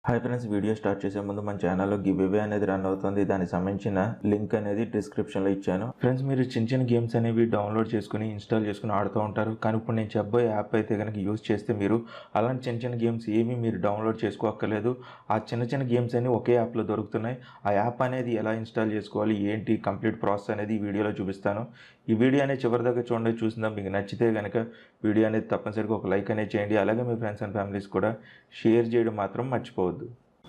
Hi friends, video start చేసే ముందు మన ఛానల్లో గివ్వే అనేది రన్ అవుతుంది. దానికి సంబంధించిన లింక్ అనేది డిస్క్రిప్షన్లో ఇచ్చాను. ఫ్రెండ్స్, మీరు చిన్న గేమ్స్ అనేవి డౌన్లోడ్ చేసుకుని ఇన్స్టాల్ చేసుకుని ఆడుతూ ఉంటారు. కానీ ఇప్పుడు నేను చెప్పబోయే యాప్ అయితే కనుక యూజ్ చేస్తే మీరు అలాంటి చిన్న గేమ్స్ ఏమీ మీరు డౌన్లోడ్ చేసుకోక్కర్లేదు. ఆ చిన్న గేమ్స్ అన్ని ఒకే యాప్లో దొరుకుతున్నాయి. ఆ యాప్ అనేది ఎలా ఇన్స్టాల్ చేసుకోవాలి, ఏంటి కంప్లీట్ ప్రాసెస్ అనేది ఈ వీడియోలో చూపిస్తాను. ఈ వీడియో అనేది చివరిదాకా చూడండి. చూసిందా మీకు నచ్చితే కనుక వీడియో అనేది తప్పనిసరిగా ఒక లైక్ అనేది చేయండి. అలాగే మీ ఫ్రెండ్స్ అండ్ ఫ్యామిలీస్ కూడా షేర్ చేయడం మాత్రం మర్చిపోవద్దు.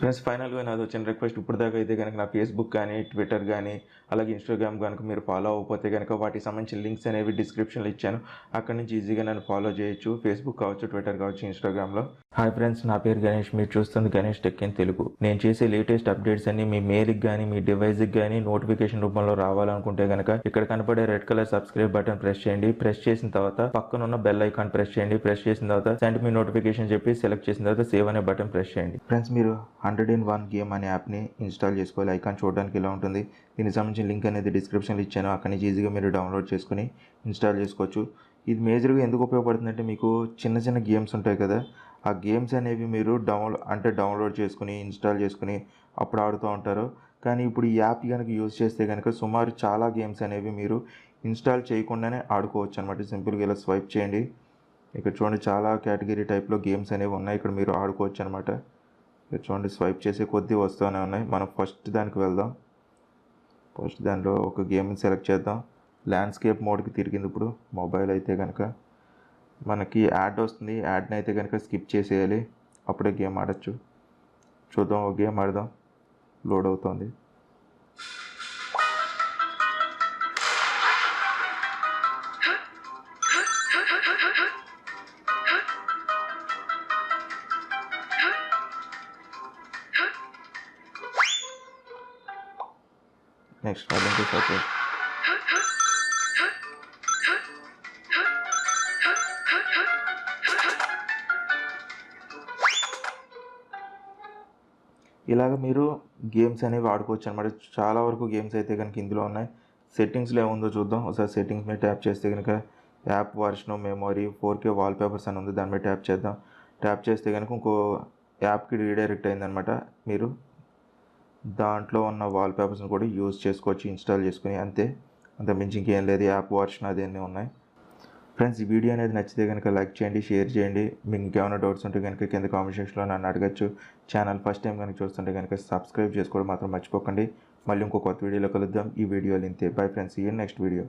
ఫ్రెండ్స్, ఫైనల్గా నాది వచ్చిన రిక్వెస్ట్, ఇప్పటిదాకా అయితే కనుక నా ఫేస్బుక్ కానీ ట్విట్టర్ కానీ అలాగే ఇన్స్టాగ్రామ్ కనుక మీరు ఫాలో అవ్వకపోతే కనుక వాటికి సంబంధించిన లింక్స్ అనేవి డిస్క్రిప్షన్లో ఇచ్చాను. అక్కడ నుంచి ఈజీగా నన్ను ఫాలో చేయొచ్చు. ఫేస్బుక్ కావచ్చు, ట్విట్టర్ కావచ్చు, ఇన్స్టాగ్రామ్లో. హాయ్ ఫ్రెండ్స్, నా పేరు గణేష్. మీరు చూస్తుంది గణేష్ టెక్ ఇన్ తెలుగు. నేను చేసే లేటెస్ట్ అప్డేట్స్ అన్ని మీ మెయిల్కి కానీ మీ డివైస్కి కానీ నోటిఫికేషన్ రూపంలో రావాలనుకుంటే కనుక ఇక్కడ కనపడే red colour subscribe button press చేయండి. ప్రెస్ చేసిన తర్వాత పక్కన ఉన్న బెల్ ఐకాన్ ప్రెస్ చేయండి. ప్రెస్ చేసిన తర్వాత సెండ్ మీ నోటిఫికేషన్ చెప్పి సెలెక్ట్ చేసిన తర్వాత సేవ్ అనే బటన్ ప్రెస్ చేయండి. ఫ్రెండ్స్, మీరు 101 గేమ్ అనే యాప్ని ఇన్స్టాల్ చేసుకోవాలి. ఐకాన్ చూడడానికి ఇలా ఉంటుంది. దీనికి సంబంధించిన లింక్ అనేది డిస్క్రిప్షన్లో ఇచ్చాను. అక్కడి నుంచి ఈజీగా మీరు డౌన్లోడ్ చేసుకుని ఇన్స్టాల్ చేసుకోవచ్చు. ఇది మేజర్గా ఎందుకు ఉపయోగపడుతుందంటే, మీకు చిన్న గేమ్స్ ఉంటాయి కదా, ఆ గేమ్స్ అనేవి మీరు డౌన్లోడ్ చేసుకుని ఇన్స్టాల్ చేసుకుని అప్పుడు ఆడుతూ ఉంటారు. కానీ ఇప్పుడు ఈ యాప్ కనుక యూజ్ చేస్తే కనుక సుమారు చాలా గేమ్స్ అనేవి మీరు ఇన్స్టాల్ చేయకుండానే ఆడుకోవచ్చు అనమాట. సింపుల్గా ఇలా స్వైప్ చేయండి. ఇక్కడ చూడండి, చాలా కేటగిరీ టైప్లో గేమ్స్ అనేవి ఉన్నాయి. ఇక్కడ మీరు ఆడుకోవచ్చు అనమాట. ఇక్కడ చూడండి, స్వైప్ చేసే కొద్దీ వస్తూనే ఉన్నాయి. మనం ఫస్ట్ దానికి వెళ్దాం. ఫస్ట్ దానిలో ఒక గేమ్ని సెలెక్ట్ చేద్దాం. ల్యాండ్స్కేప్ మోడ్కి తిరిగింది. ఇప్పుడు మొబైల్ అయితే కనుక మనకి యాడ్ వస్తుంది. యాడ్ని అయితే కనుక స్కిప్ చేసేయాలి. అప్పుడే గేమ్ ఆడచ్చు. చూద్దాం, ఒక గేమ్ ఆడదాం. లోడ్ అవుతుంది. నెక్స్ట్ అదంటే సపోజ్ ఇలాగ మీరు గేమ్స్ అనేవి ఆడుకోవచ్చు అనమాట. చాలా వరకు గేమ్స్ అయితే కనుక ఇందులో ఉన్నాయి. సెట్టింగ్స్లో ఏముందో చూద్దాం. ఒకసారి సెట్టింగ్స్ మీద ట్యాప్ చేస్తే కనుక app version, memory, 4K wallpapers అని ఉంది. దాని మీద ట్యాప్ చేద్దాం. ట్యాప్ చేస్తే కనుక ఇంకో యాప్కి రీడైరెక్ట్ అయిందనమాట. మీరు దాంట్లో ఉన్న వాల్పేపర్స్ని కూడా యూజ్ చేసుకోవచ్చు ఇన్స్టాల్ చేసుకుని. అంతే, అంత మించి ఇంకేం లేదు. యాప్ వర్షన్ అదేన్నీ ఉన్నాయి. ఫ్రెండ్స్, ఈ వీడియో అనేది నచ్చితే కనుక లైక్ చేయండి, షేర్ చేయండి. మీకు ఇంకేమైనా డౌట్స్ ఉంటే కనుక కింద కామెంట్ సెక్షన్లో నన్ను అడగచ్చు. ఛానల్ ఫస్ట్ టైం కనుక చూస్తుంటే కనుక సబ్స్క్రైబ్ చేసుకోవడం మాత్రం మర్చిపోకండి. మళ్ళీ ఇంకో కొత్త వీడియోలో కలుద్దాం. ఈ వీడియోలు ఇంతే. Bye friends, see you next video.